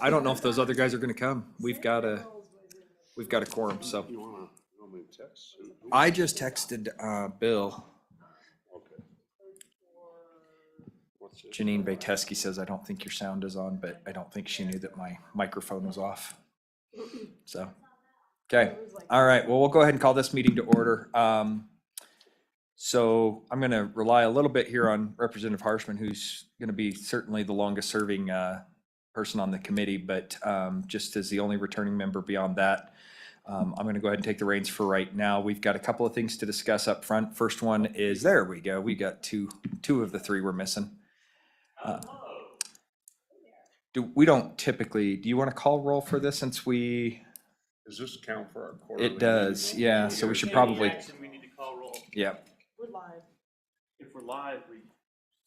I don't know if those other guys are gonna come. We've got a quorum, so. You want me to text? I just texted, Bill. Okay. What's it? Janine Bateski says, I don't think your sound is on, but I don't think she knew that my microphone was off. So, okay. All right. Well, we'll go ahead and call this meeting to order. So I'm going to rely a little bit here on Representative Harshman, who's going to be certainly the longest serving person on the committee, but just as the only returning member beyond that, I'm going to go ahead and take the reins for right now. We've got a couple of things to discuss up front. First one is, there we go. We got two of the three we're missing. We don't typically, do you want to call roll for this since we? Does this count for our quarterly? It does, meeting? yeah, so we should Any probably, action, we need to call roll. yeah. We're live. If we're live, we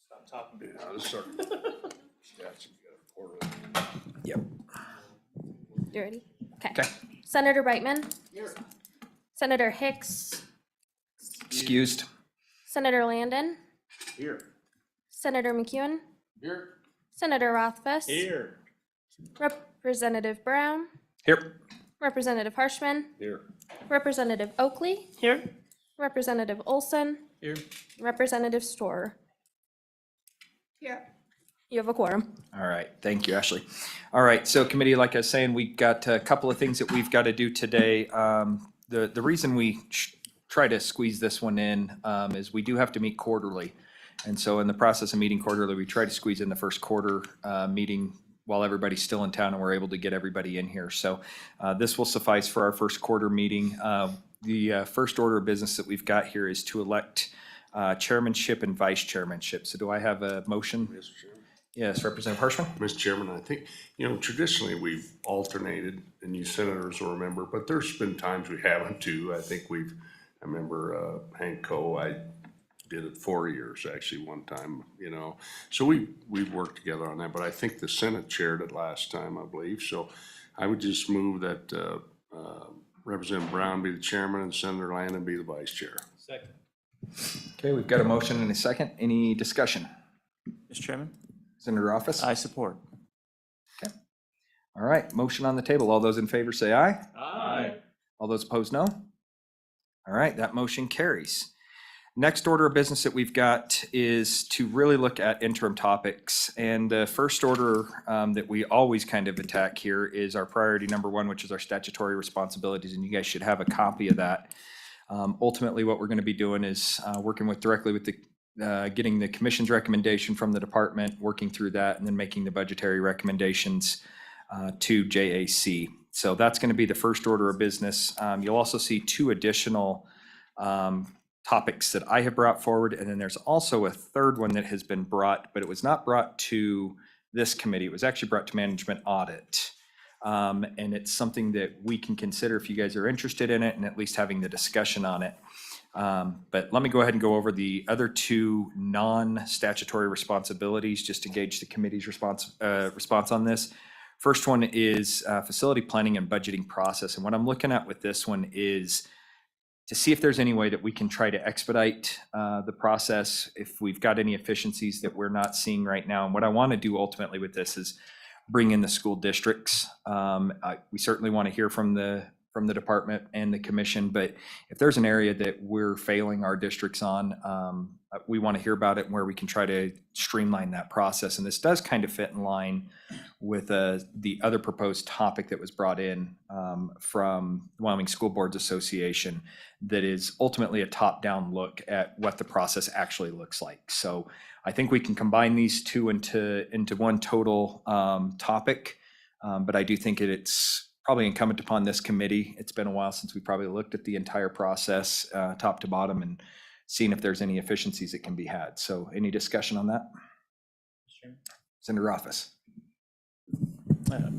stop talking. Yeah, this is our, yeah, it's a quarterly. Yep. You ready? Okay. Senator Brightman. Senator Hicks. Excused. Senator Landon. Here. Senator McEwen. Here. Senator Rothfuss. Here. Representative Brown. Here. Representative Harshman. Here. Representative Oakley. Here. Representative Olson. Here. Representative Storer. Here. You have a quorum. All right, thank you, Ashley. All right, so committee, like I was saying, we got a couple of things that we've got to do today. The reason we try to squeeze this one in is we do have to meet quarterly. And so in the process of meeting quarterly, we try to squeeze in the first quarter meeting while everybody's still in town and we're able to get everybody in here. So this will suffice for our first quarter meeting. The first order of business that we've got here is to elect chairmanship and vice chairmanship. So do I have a motion? Mr. Chairman. Yes, Representative Harshman? Mr. Chairman, I think, traditionally we've alternated, and you senators will remember, but there's been times we haven't too. I think I remember Hank Coe, I did it 4 years actually one time, So we've worked together on that, but I think the Senate chaired it last time, I believe. So I would just move that Representative Brown be the chairman and Senator Landon be the vice chair. Second. Okay, we've got a motion and a second. Any discussion? Mr. Chairman, Senator Office? I support. All right, motion on the table. All those in favor say aye. Aye. All those opposed, no. All right, that motion carries. Next order of business that we've got is to really look at interim topics. And the first order that we always kind of attack here is our priority number one, which is our statutory responsibilities. And you guys should have a copy of that. Ultimately, what we're going to be doing is working directly with getting the commission's recommendation from the department, working through that, and then making the budgetary recommendations to JAC. So that's going to be the first order of business. You'll also see two additional topics that I have brought forward, and then there's also a third one that has been brought, but it was not brought to this committee. It was actually brought to management audit. And it's something that we can consider if you guys are interested in it and at least having the discussion on it. But let me go ahead and go over the other two non-statutory responsibilities just to gauge the committee's response on this. First one is facility planning and budgeting process. And what I'm looking at with this one is to see if there's any way that we can try to expedite the process, if we've got any efficiencies that we're not seeing right now. And what I want to do ultimately with this is bring in the school districts. We certainly want to hear from the department and the commission, but if there's an area that we're failing our districts on, we want to hear about it and where we can try to streamline that process. And this does kind of fit in line with the other proposed topic that was brought in from the Wyoming School Boards Association that is ultimately a top-down look at what the process actually looks like. So I think we can combine these two into one total topic, but I do think it's probably incumbent upon this committee. It's been a while since we probably looked at the entire process top to bottom and seen if there's any efficiencies that can be had. So any discussion on that? Senator Office.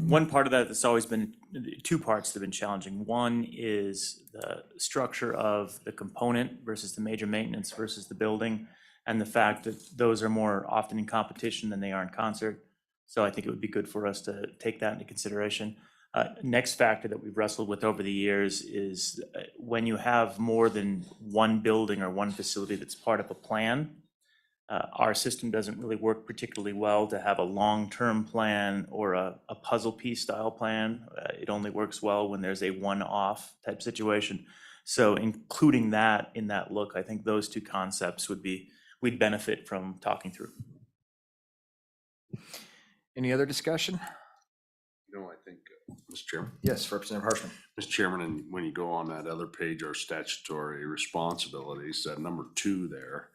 One part of that that's always been, two parts that have been challenging. One is the structure of the component versus the major maintenance versus the building, and the fact that those are more often in competition than they are in concert. So I think it would be good for us to take that into consideration. Next factor that we've wrestled with over the years is when you have more than one building or one facility that's part of a plan, Our system doesn't really work particularly well to have a long-term plan or a puzzle piece style plan. It only works well when there's a one-off type situation. So including that in that look, I think those two concepts we'd benefit from talking through. Any other discussion? You know, I think, Mr. Chairman. Yes, Representative Harshman. Mr. Chairman, and when you go on that other page, our statutory responsibilities, that number 2 there,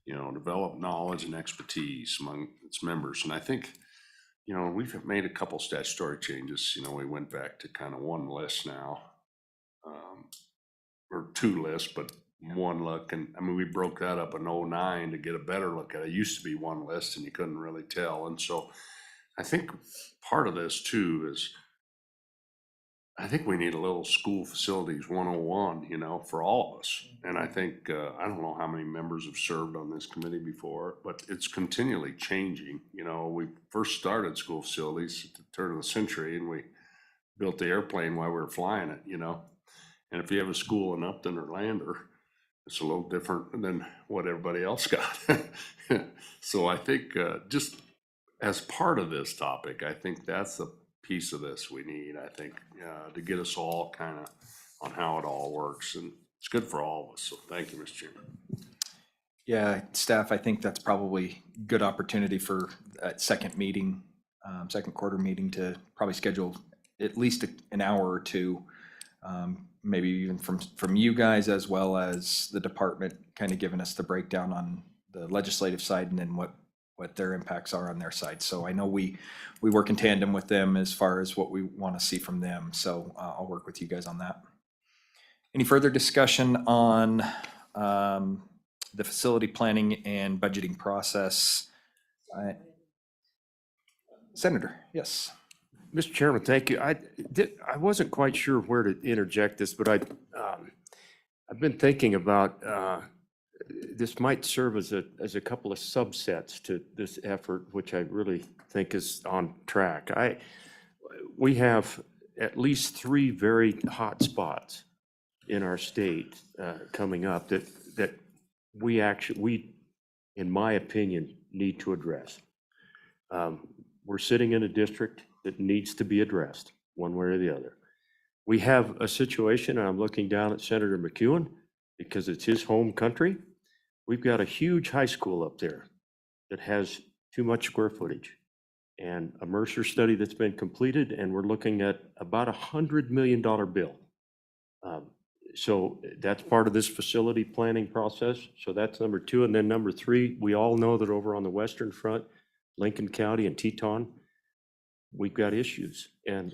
you know, develop knowledge and expertise among its members. And I think, you know, we've made a couple statutory changes. You know, we went back to kind of one list now, or 2 lists, but one look. And I mean, we broke that up in '09 to get a better look at it. It used to be one list and you couldn't really tell. And so I think part of this too is, I think we need a little school facilities 101, you know, for all of us. And I think, I don't know how many members have served on this committee before, but it's continually changing. You know, we first started school facilities at the turn of the century and we built the airplane while we were flying it, you know. And if you have a school in Upton or Lander, it's a little different than what everybody else got. So I think, just as part of this topic, I think that's the piece of this we need, I think, to get us all kind of on how it all works. And it's good for all of us. So thank you, Mr. Chairman. Yeah, staff, I think that's probably good opportunity for that second meeting, second quarter meeting, to probably schedule at least an hour or two, maybe even from you guys as well as the department, kind of giving us the breakdown on the legislative side and then what their impacts are on their side. So I know we work in tandem with them as far as what we want to see from them. So I'll work with you guys on that. Any further discussion on the facility planning and budgeting process? Senator, yes. Mr. Chairman, thank you. I wasn't quite sure where to interject this, but I've been thinking about this might serve as a couple of subsets to this effort, which I really think is on track. We have at least 3 very hot spots in our state coming up that we, in my opinion, need to address. We're sitting in a district that needs to be addressed one way or the other. We have a situation, and I'm looking down at Senator McEwen because it's his home country. We've got a huge high school up there that has too much square footage, and a Mercer study that's been completed, and we're looking at about $100 million bill. So that's part of this facility planning process. So that's number 2. And then number 3, we all know that over on the western front, Lincoln County and Teton, we've got issues. And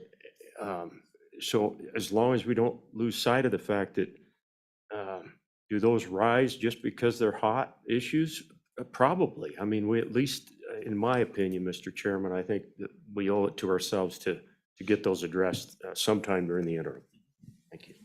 so as long as we don't lose sight of the fact that, do those rise just because they're hot issues? Probably. I mean, we at least, in my opinion, Mr. Chairman, I think that we owe it to ourselves to get those addressed sometime during the interim. Thank you.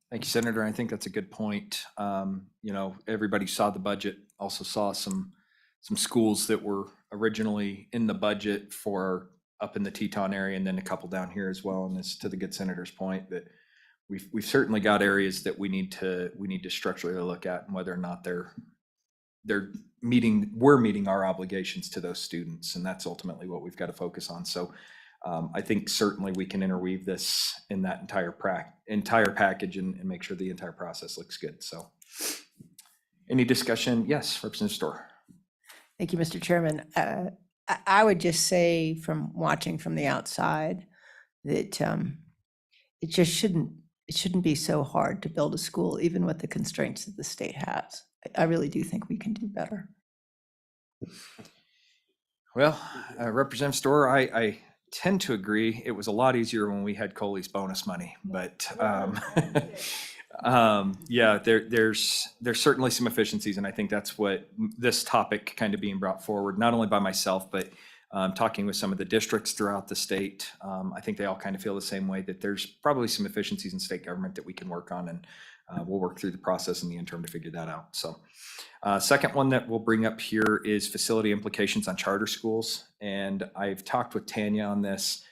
Thank you, Senator. I think that's a good point. You know, everybody saw the budget, also saw some schools that were originally in the budget for up in the Teton area, and then a couple down here as well. And it's to the good senator's point that we've certainly got areas that we need to structurally look at, and whether or not we're meeting our obligations to those students, and that's ultimately what we've got to focus on. So I think certainly we can interweave this in that entire package and make sure the entire process looks good. So any discussion? Yes, Representative Storr. Thank you, Mr. Chairman. I would just say, from watching from the outside, that it just shouldn't be so hard to build a school, even with the constraints that the state has. I really do think we can do better. Well, Representative Storr, I tend to agree. It was a lot easier when we had Coley's bonus money, but yeah, there's certainly some efficiencies, and I think that's what this topic kind of being brought forward, not only by myself, but talking with some of the districts throughout the state. I think they all kind of feel the same way, that there's probably some efficiencies in state government that we can work on, and we'll work through the process in the interim to figure that out. So second one that we'll bring up here is facility implications on charter schools. And I've talked with Tanya on this.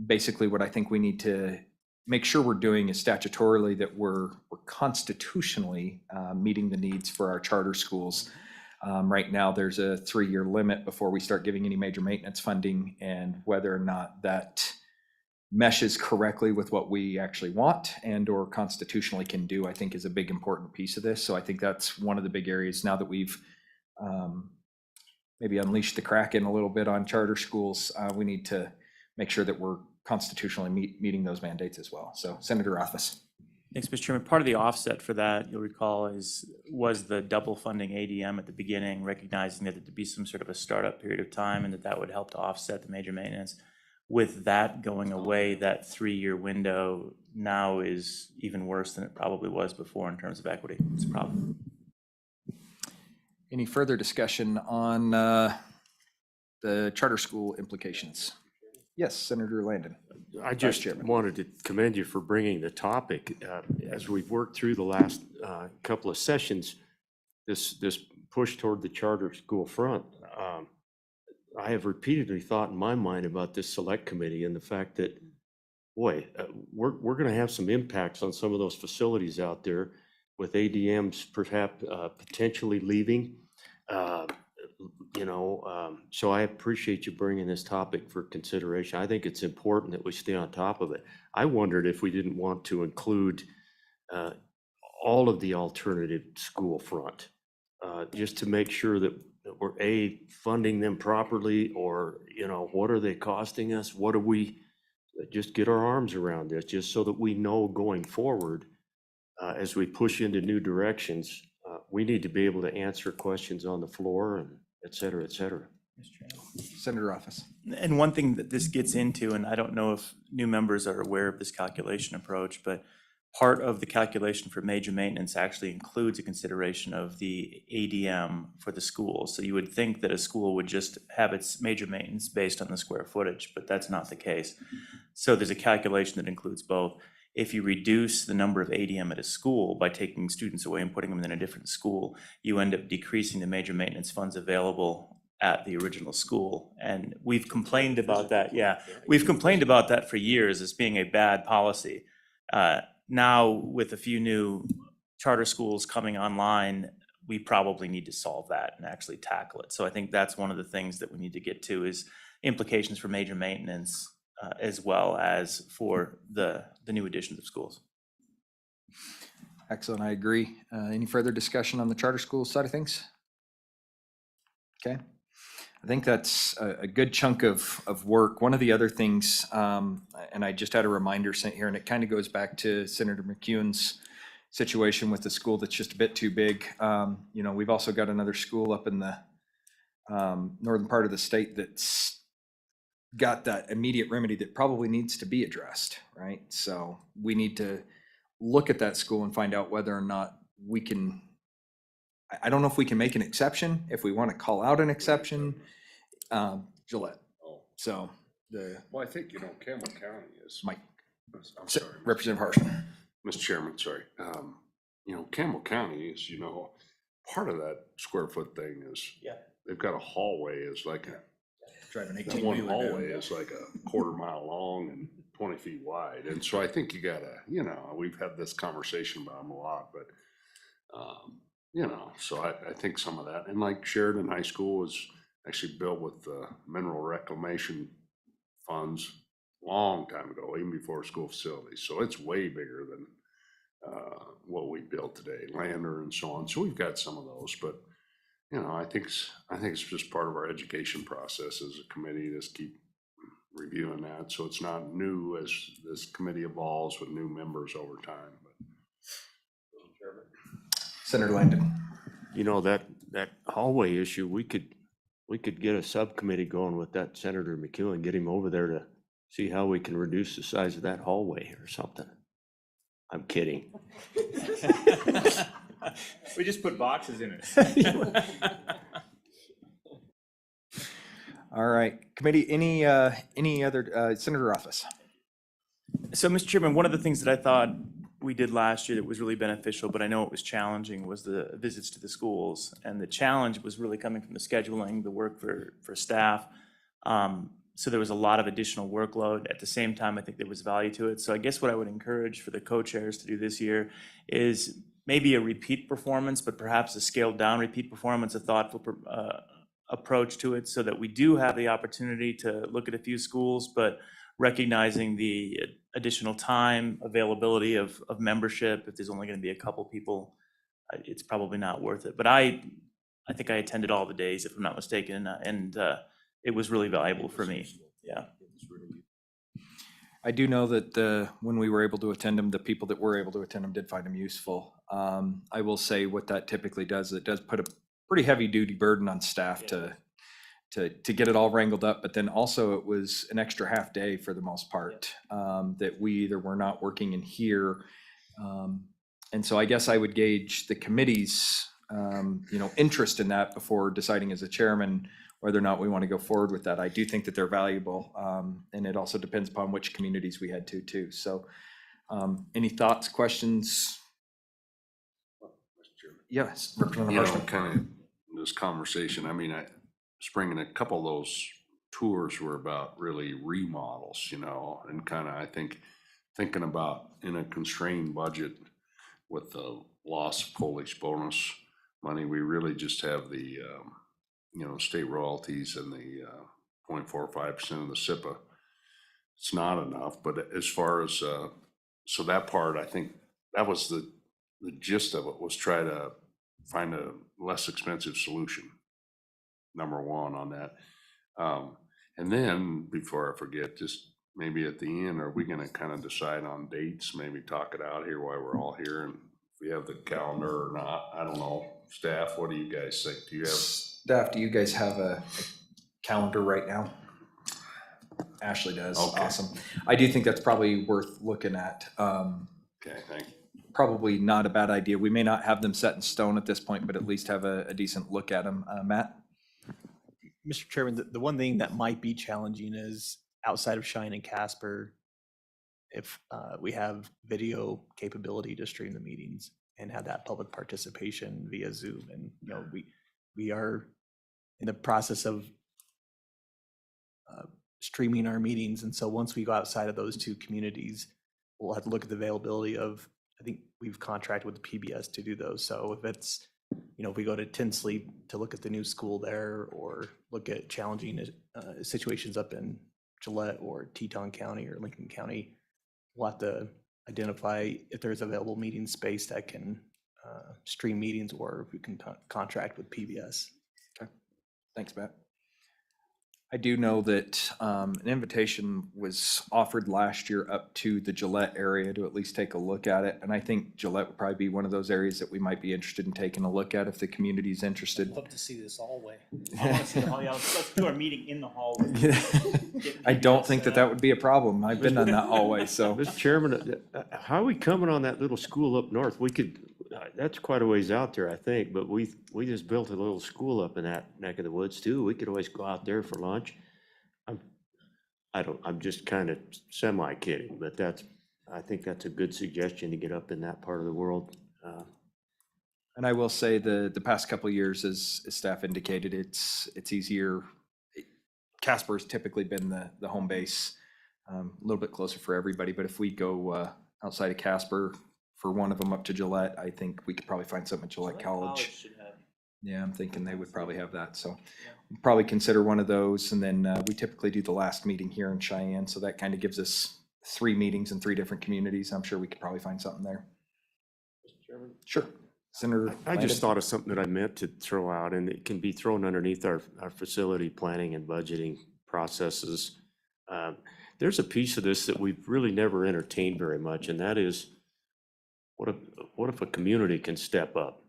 Basically, what I think we need to make sure we're doing is statutorily that we're constitutionally meeting the needs for our charter schools. Right now, there's a 3-year limit before we start giving any major maintenance funding, and whether or not that meshes correctly with what we actually want and or constitutionally can do, I think is a big important piece of this. So I think that's one of the big areas now that we've maybe unleashed the Kraken a little bit on charter schools. We need to make sure that we're constitutionally meeting those mandates as well. So Senator Rothfuss. Thanks, Mr. Chairman. Part of the offset for that, you'll recall, was the double funding ADM at the beginning, recognizing that there'd be some sort of a startup period of time and that would help to offset the major maintenance. With that going away, that 3-year window now is even worse than it probably was before in terms of equity. It's a problem. Any further discussion on the charter school implications? Yes, Senator Landon. I just Chairman. wanted to commend you for bringing the topic. As we've worked through the last couple of sessions, this push toward the charter school front, I have repeatedly thought in my mind about this select committee and the fact that, boy, we're going to have some impacts on some of those facilities out there with ADMs perhaps potentially leaving. So I appreciate you bringing this topic for consideration. I think it's important that we stay on top of it. I wondered if we didn't want to include all of the alternative school front, just to make sure that we're funding them properly, or what are they costing us? What do we just get our arms around this, just so that we know going forward as we push into new directions, we need to be able to answer questions on the floor and et cetera, et cetera. Senator Rothfuss. And one thing that this gets into, and I don't know if new members are aware of this calculation approach, but part of the calculation for major maintenance actually includes a consideration of the ADM for the school. So you would think that a school would just have its major maintenance based on the square footage, but that's not the case. So there's a calculation that includes both. If you reduce the number of ADM at a school by taking students away and putting them in a different school, you end up decreasing the major maintenance funds available at the original school. And we've complained about that. Yeah, we've complained about that for years as being a bad policy. Now, with a few new charter schools coming online, we probably need to solve that and actually tackle it. So I think that's one of the things that we need to get to, is implications for major maintenance as well as for the new additions of schools. Excellent, I agree. Any further discussion on the charter school side of things? Okay. I think that's a good chunk of work. One of the other things, and I just had a reminder sent here, and it kind of goes back to Senator McEwen's situation with the school that's just a bit too big. We've also got another school up in the northern part of the state that's got that immediate remedy that probably needs to be addressed, right? So we need to look at that school and find out whether or not we can, I don't know if we can make an exception, if we want to call out an exception, Gillette. So Well, I think, Campbell County is. Mike, I'm sorry. Representative Harshman. Mr. Chairman, sorry. Campbell County is, part of that square foot thing is. Yeah. They've got a hallway is like Driving that 18 one wheeler hallway is like a quarter mile long and 20 feet wide. And so I think you gotta, we've had this conversation about them a lot, but, so I think some of that, and like Sheridan High School was actually built with mineral reclamation funds long time ago, even before school facilities. So it's way bigger than what we built today, Lander and so on. So we've got some of those, but I think it's just part of our education process as a committee to just keep reviewing that. So it's not new as this committee evolves with new members over time. But Senator Landon. That hallway issue, we could get a subcommittee going with that Senator McEwen, get him over there to see how we can reduce the size of that hallway or something. I'm kidding. We just put boxes in it. All right, committee, any other, Senator Rothfuss? So, Mr. Chairman, one of the things that I thought we did last year that was really beneficial, but I know it was challenging, was the visits to the schools. And the challenge was really coming from the scheduling, the work for staff. So there was a lot of additional workload. At the same time, I think there was value to it. So I guess what I would encourage for the co-chairs to do this year is maybe a repeat performance, but perhaps a scaled down repeat performance, a thoughtful approach to it, so that we do have the opportunity to look at a few schools, but recognizing the additional time, availability of membership. If there's only going to be a couple people, it's probably not worth it. But I think I attended all the days, if I'm not mistaken, and it was really valuable for me. Yeah. I do know that when we were able to attend them, the people that were able to attend them did find them useful. I will say what that typically does, it does put a pretty heavy duty burden on staff to get it all wrangled up, but then also it was an extra half day for the most part, that we either were not working in here. And so I guess I would gauge the committee's, interest in that before deciding as a chairman whether or not we want to go forward with that. I do think that they're valuable, and it also depends upon which communities we head to too. So any thoughts, questions? Yes, Representative You know, Hirschman. kind of this conversation, I mean, springing a couple of those tours were about really remodels, and kind of, I think, thinking about in a constrained budget with the loss of Polish bonus money, we really just have the, state royalties and the 0.45% of the SIPA. It's not enough, but as far as, so that part, I think that was the gist of it, was try to find a less expensive solution, number one on that. And then, before I forget, just maybe at the end, are we gonna kind of decide on dates, maybe talk it out here while we're all here, and if we have the calendar or not? I don't know. Staff, what do you guys think? Do you have? Staff, do you guys have a calendar right now? Ashley does. Okay. Awesome. I do think that's probably worth looking at. Okay, thank you. Probably not a bad idea. We may not have them set in stone at this point, but at least have a decent look at them. Matt? Mr. Chairman, the one thing that might be challenging is outside of Cheyenne and Casper, if we have video capability to stream the meetings and have that public participation via Zoom. And, we are in the process of streaming our meetings. And so once we go outside of those two communities, we'll have to look at the availability of, I think we've contracted with the PBS to do those. So if it's, if we go to Tinsley to look at the new school there, or look at challenging situations up in Gillette or Teton County or Lincoln County, we'll have to identify if there's available meeting space that can stream meetings, or if we can contract with PBS. Thanks, Matt. I do know that an invitation was offered last year up to the Gillette area to at least take a look at it. And I think Gillette would probably be one of those areas that we might be interested in taking a look at if the community's interested. Love to see this hallway. I want to see the hall. Yeah, let's do our meeting in the hallway. I don't think that would be a problem. I've been on that hallway, so. Mr. Chairman, how are we coming on that little school up north? We could, that's quite a ways out there, I think, but we just built a little school up in that neck of the woods too. We could always go out there for lunch. I'm just kind of semi-kidding, but I think that's a good suggestion to get up in that part of the world. And I will say the past couple of years, as staff indicated, it's easier. Casper's typically been the home base, a little bit closer for everybody. But if we go outside of Casper for one of them up to Gillette, I think we could probably find something at Gillette College. Yeah, I'm thinking they would probably have that. So probably consider one of those. And then we typically do the last meeting here in Cheyenne. So that kind of gives us 3 meetings in 3 different communities. I'm sure we could probably find something there. Mr. Chairman? Sure. Senator I Landon? just thought of something that I meant to throw out, and it can be thrown underneath our facility planning and budgeting processes. There's a piece of this that we've really never entertained very much, and that is, what if a community can step up?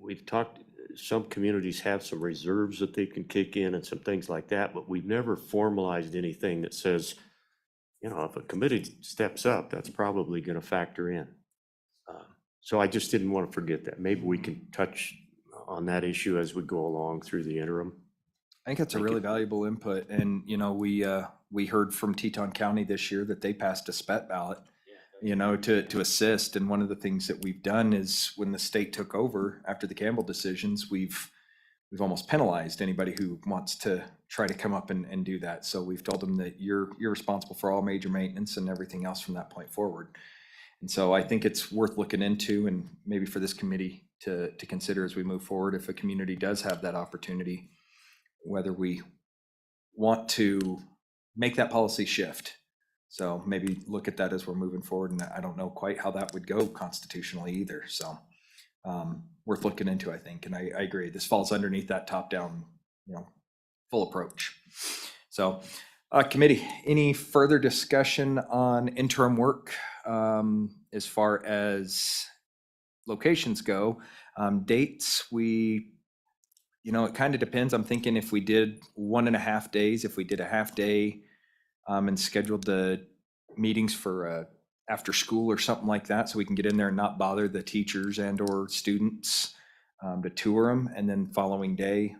We've talked, some communities have some reserves that they can kick in and some things like that, but we've never formalized anything that says, if a committee steps up, that's probably going to factor in. So I just didn't want to forget that. Maybe we can touch on that issue as we go along through the interim. I think that's a really valuable input. And, we heard from Teton County this year that they passed a SPET ballot, to assist. And one of the things that we've done is when the state took over after the Campbell decisions, we've almost penalized anybody who wants to try to come up and do that. So we've told them that you're responsible for all major maintenance and everything else from that point forward. And so I think it's worth looking into and maybe for this committee to consider as we move forward, if a community does have that opportunity, whether we want to make that policy shift. So maybe look at that as we're moving forward, and I don't know quite how that would go constitutionally either, so worth looking into, I think, and I agree, this falls underneath that top-down, full approach. So, committee, any further discussion on interim work as far as locations go? Dates, it kind of depends. I'm thinking if we did 1.5 days, if we did a half day and scheduled the meetings for after school or something like that, so we can get in there and not bother the teachers and or students to tour them. And then following day,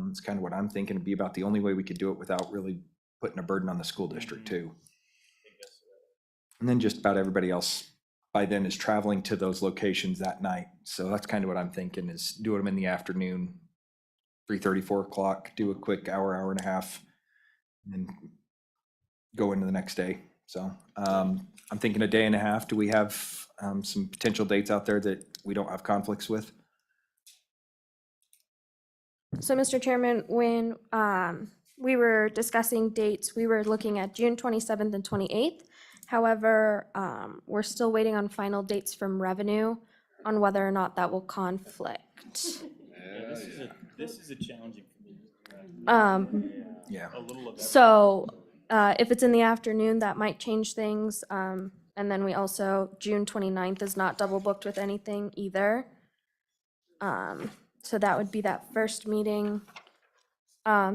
it's kind of what I'm thinking would be about the only way we could do it without really putting a burden on the school district too. And then just about everybody else by then is traveling to those locations that night. So that's kind of what I'm thinking, is doing them in the afternoon, 3:30, 4 o'clock, do a quick hour and a half, and then go into the next day. So I'm thinking a day and a half. Do we have some potential dates out there that we don't have conflicts with? So, Mr. Chairman, when we were discussing dates, we were looking at June 27th and 28th. However, we're still waiting on final dates from revenue on whether or not that will conflict. This is a challenging for me. Yeah. A little of everything. So if it's in the afternoon, that might change things. And then we also, June 29th is not double booked with anything either. So that would be that first meeting.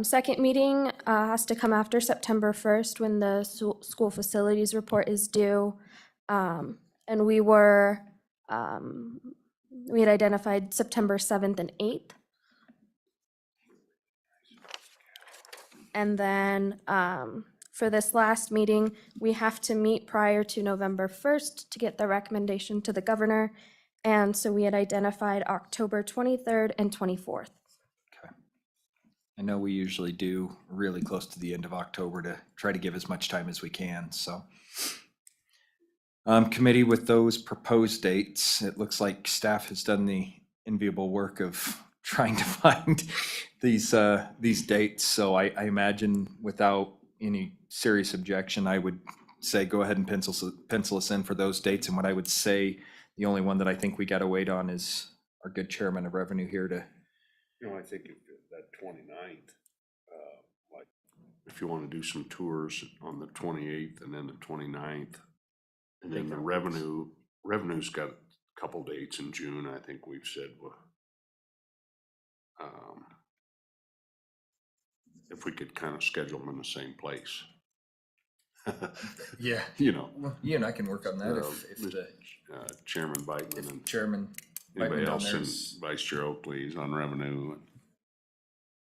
Second meeting has to come after September 1st when the school facilities report is due. And we had identified September 7th and 8th. And then for this last meeting, we have to meet prior to November 1st to get the recommendation to the governor. And so we had identified October 23rd and 24th. I know we usually do really close to the end of October to try to give as much time as we can, so. Committee, with those proposed dates, it looks like staff has done the enviable work of trying to find these dates. So I imagine without any serious objection, I would say go ahead and pencil us in for those dates. And what I would say, the only one that I think we got to wait on is our good chairman of revenue here to. I think that 29th, like, if you want to do some tours on the 28th and then the 29th, and then the revenue's got a couple dates in June, I think we've said, if we could kind of schedule them in the same place. Yeah. Well, you and I can work on that if the Chairman Biteman and chairman. anybody Biteman down else, there and is- Vice Chair Oakley is on revenue. And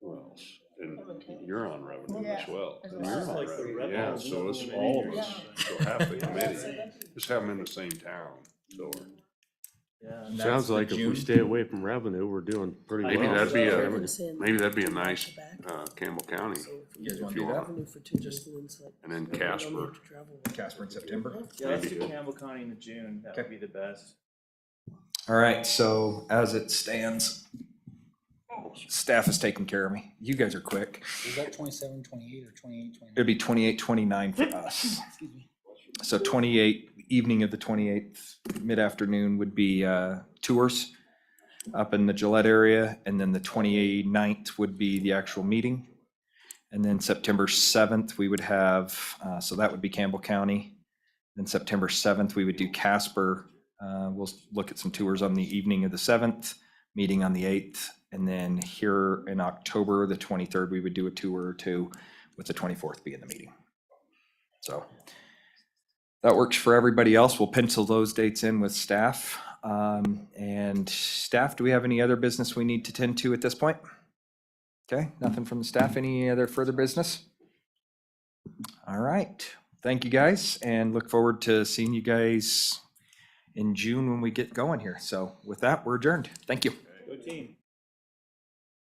who else? And you're on revenue as well. And you're on like the revenue. revenue Yeah, so it's all of us, so half the committee, just have them in the same town, so. Yeah. and that's Sounds the like if we June. stay away from revenue, we're doing pretty well. Maybe that'd be Chairman. maybe that'd be a nice, Campbell County, You guys if want you to do that? want, and then Casper. Casper in September? Yeah, let's do Campbell County in June. That would be the best. All right, so as it stands, staff is taking care of me. You guys are quick. Is that 27, 28, or 28, 29? It'd be 28, 29 for us. So 28, evening of the 28th, mid-afternoon would be tours up in the Gillette area. And then the 29th would be the actual meeting. And then September 7th, we would have, so that would be Campbell County. Then September 7th, we would do Casper. We'll look at some tours on the evening of the 7th, meeting on the 8th. And then here in October, the 23rd, we would do a tour or two, with the 24th being the meeting. So that works for everybody else. We'll pencil those dates in with staff. And staff, do we have any other business we need to tend to at this point? Okay, nothing from the staff. Any other further business? All right, thank you guys, and look forward to seeing you guys in June when we get going here. So with that, we're adjourned. Thank you. Go team.